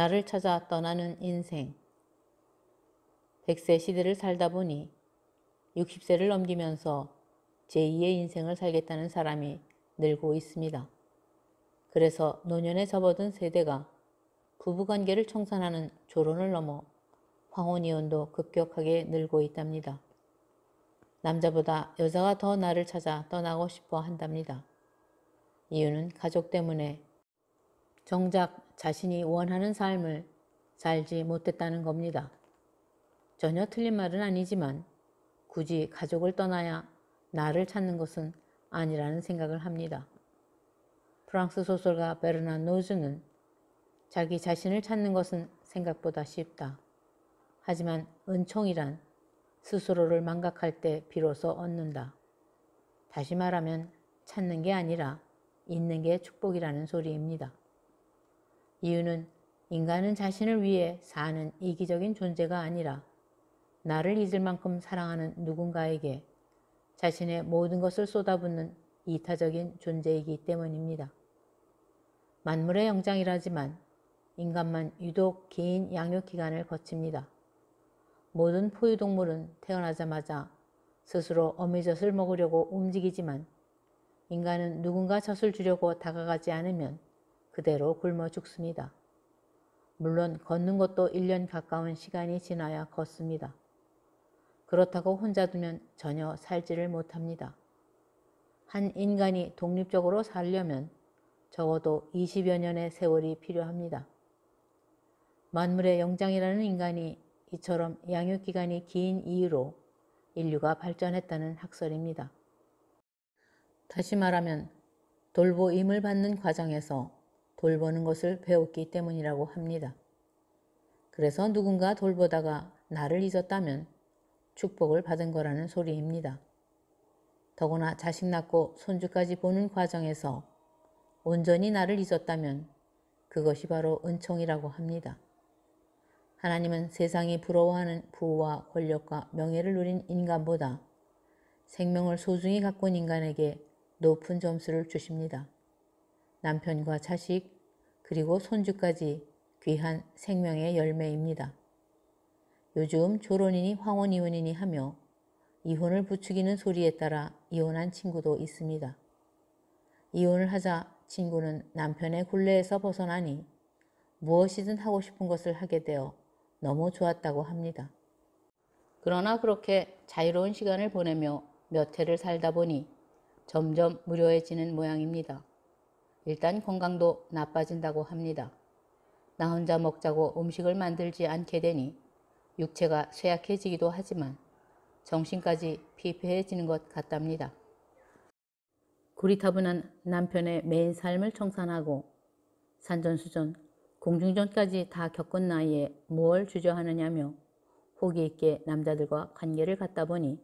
나를 찾아 떠나는 인생. 100세 시대를 살다 보니 60세를 넘기면서 제2의 인생을 살겠다는 사람이 늘고 있습니다. 그래서 노년에 접어든 세대가 부부관계를 청산하는 조론을 넘어 황혼이혼도 급격하게 늘고 있답니다. 남자보다 여자가 더 나를 찾아 떠나고 싶어 한답니다. 이유는 가족 때문에 정작 자신이 원하는 삶을 살지 못했다는 겁니다. 전혀 틀린 말은 아니지만 굳이 가족을 떠나야 나를 찾는 것은 아니라는 생각을 합니다. 프랑스 소설가 베르나 노즈는 자기 자신을 찾는 것은 생각보다 쉽다. 하지만 은총이란 스스로를 망각할 때 비로소 얻는다. 다시 말하면 찾는 게 아니라 있는 게 축복이라는 소리입니다. 이유는 인간은 자신을 위해 사는 이기적인 존재가 아니라 나를 잊을 만큼 사랑하는 누군가에게 자신의 모든 것을 쏟아붓는 이타적인 존재이기 때문입니다. 만물의 영장이라지만 인간만 유독 긴 양육기간을 거칩니다. 모든 포유동물은 태어나자마자 스스로 어미젖을 먹으려고 움직이지만 인간은 누군가 젖을 주려고 다가가지 않으면 그대로 굶어 죽습니다. 물론 걷는 것도 1년 가까운 시간이 지나야 걷습니다. 그렇다고 혼자 두면 전혀 살지를 못합니다. 한 인간이 독립적으로 살려면 적어도 20여 년의 세월이 필요합니다. 만물의 영장이라는 인간이 이처럼 양육기간이 긴 이유로 인류가 발전했다는 학설입니다. 다시 말하면 돌보임을 받는 과정에서 돌보는 것을 배웠기 때문이라고 합니다. 그래서 누군가 돌보다가 나를 잊었다면 축복을 받은 거라는 소리입니다. 더구나 자식 낳고 손주까지 보는 과정에서 온전히 나를 잊었다면 그것이 바로 은총이라고 합니다. 하나님은 세상이 부러워하는 부와 권력과 명예를 누린 인간보다 생명을 소중히 가꾼 인간에게 높은 점수를 주십니다. 남편과 자식 그리고 손주까지 귀한 생명의 열매입니다. 요즘 조론이니 황혼이혼이니 하며 이혼을 부추기는 소리에 따라 이혼한 친구도 있습니다. 이혼을 하자 친구는 남편의 굴레에서 벗어나니 무엇이든 하고 싶은 것을 하게 되어 너무 좋았다고 합니다. 그러나 그렇게 자유로운 시간을 보내며 몇 해를 살다 보니 점점 무료해지는 모양입니다. 일단 건강도 나빠진다고 합니다. 나 혼자 먹자고 음식을 만들지 않게 되니 육체가 쇠약해지기도 하지만 정신까지 피폐해지는 것 같답니다. 고리타분한 남편의 매인 삶을 청산하고 산전수전, 공중전까지 다 겪은 나이에 뭘 주저하느냐며 호기 있게 남자들과 관계를 갖다 보니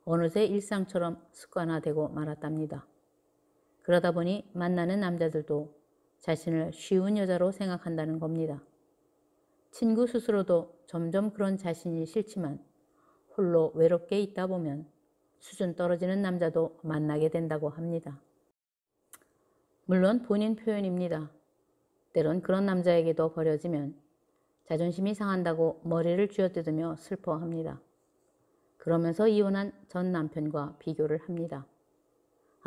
어느새 일상처럼 습관화되고 말았답니다. 그러다 보니 만나는 남자들도 자신을 쉬운 여자로 생각한다는 겁니다. 친구 스스로도 점점 그런 자신이 싫지만 홀로 외롭게 있다 보면 수준 떨어지는 남자도 만나게 된다고 합니다. 물론 본인 표현입니다. 때론 그런 남자에게도 버려지면 자존심이 상한다고 머리를 쥐어뜯으며 슬퍼합니다. 그러면서 이혼한 전 남편과 비교를 합니다.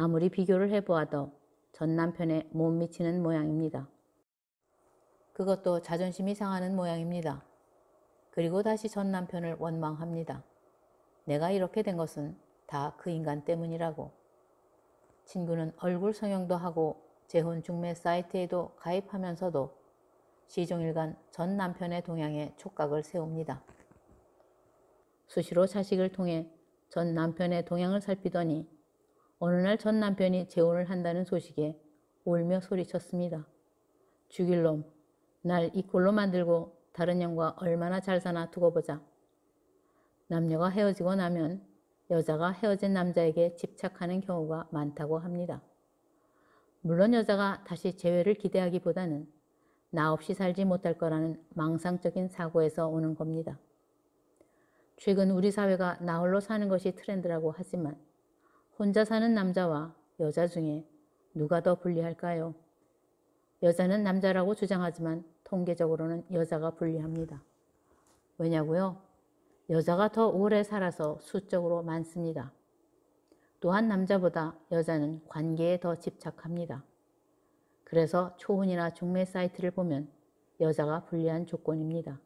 아무리 비교를 해보아도 전 남편에 못 미치는 모양입니다. 그것도 자존심이 상하는 모양입니다. 그리고 다시 전 남편을 원망합니다. 내가 이렇게 된 것은 다 그 인간 때문이라고. 친구는 얼굴 성형도 하고 재혼 중매 사이트에도 가입하면서도 시종일관 전 남편의 동향에 촉각을 세웁니다. 수시로 자식을 통해 전 남편의 동향을 살피더니 어느 날 전 남편이 재혼을 한다는 소식에 울며 소리쳤습니다. 죽일 놈, 날 이 꼴로 만들고 다른 년과 얼마나 잘 사나 두고 보자. 남녀가 헤어지고 나면 여자가 헤어진 남자에게 집착하는 경우가 많다고 합니다. 물론 여자가 다시 재회를 기대하기보다는 나 없이 살지 못할 거라는 망상적인 사고에서 오는 겁니다. 최근 우리 사회가 나 홀로 사는 것이 트렌드라고 하지만 혼자 사는 남자와 여자 중에 누가 더 불리할까요? 여자는 남자라고 주장하지만 통계적으로는 여자가 불리합니다. 왜냐고요? 여자가 더 오래 살아서 수적으로 많습니다. 또한 남자보다 여자는 관계에 더 집착합니다. 그래서 초혼이나 중매 사이트를 보면 여자가 불리한 조건입니다.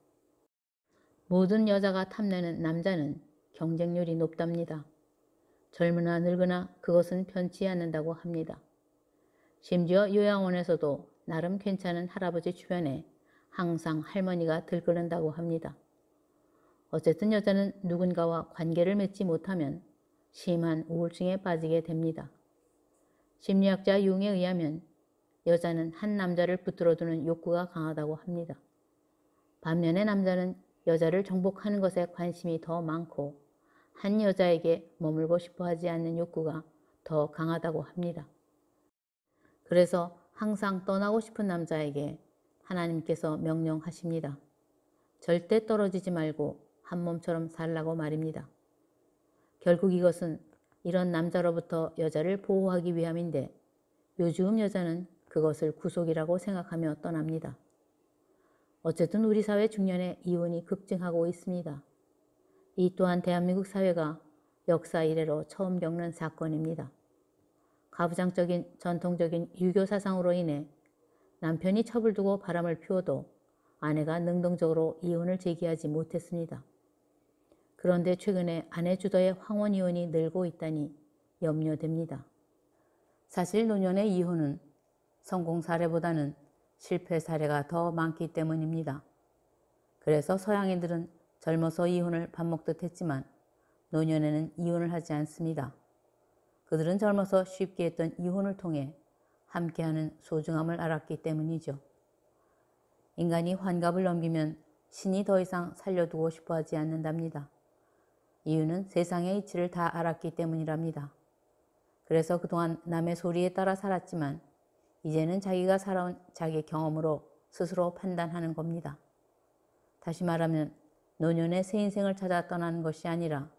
모든 여자가 탐내는 남자는 경쟁률이 높답니다. 젊으나 늙으나 그것은 편치 않는다고 합니다. 심지어 요양원에서도 나름 괜찮은 할아버지 주변에 항상 할머니가 들끓는다고 합니다. 어쨌든 여자는 누군가와 관계를 맺지 못하면 심한 우울증에 빠지게 됩니다. 심리학자 융에 의하면 여자는 한 남자를 붙들어두는 욕구가 강하다고 합니다. 반면에 남자는 여자를 정복하는 것에 관심이 더 많고 한 여자에게 머물고 싶어 하지 않는 욕구가 더 강하다고 합니다. 그래서 항상 떠나고 싶은 남자에게 하나님께서 명령하십니다. 절대 떨어지지 말고 한 몸처럼 살라고 말입니다. 결국 이것은 이런 남자로부터 여자를 보호하기 위함인데 요즘 여자는 그것을 구속이라고 생각하며 떠납니다. 어쨌든 우리 사회 중년에 이혼이 급증하고 있습니다. 이 또한 대한민국 사회가 역사 이래로 처음 겪는 사건입니다. 가부장적인 전통적인 유교 사상으로 인해 남편이 첩을 두고 바람을 피워도 아내가 능동적으로 이혼을 제기하지 못했습니다. 그런데 최근에 아내 주도의 황혼 이혼이 늘고 있다니 염려됩니다. 사실 노년의 이혼은 성공 사례보다는 실패 사례가 더 많기 때문입니다. 그래서 서양인들은 젊어서 이혼을 밥 먹듯 했지만 노년에는 이혼을 하지 않습니다. 그들은 젊어서 쉽게 했던 이혼을 통해 함께하는 소중함을 알았기 때문이죠. 인간이 환갑을 넘기면 신이 더 이상 살려두고 싶어 하지 않는답니다. 이유는 세상의 이치를 다 알았기 때문이랍니다. 그래서 그동안 남의 소리에 따라 살았지만 이제는 자기가 살아온 자기 경험으로 스스로 판단하는 겁니다. 다시 말하면 노년의 새 인생을 찾아 떠나는 것이 아니라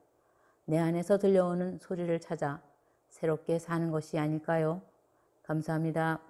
내 안에서 들려오는 소리를 찾아 새롭게 사는 것이 아닐까요? 감사합니다.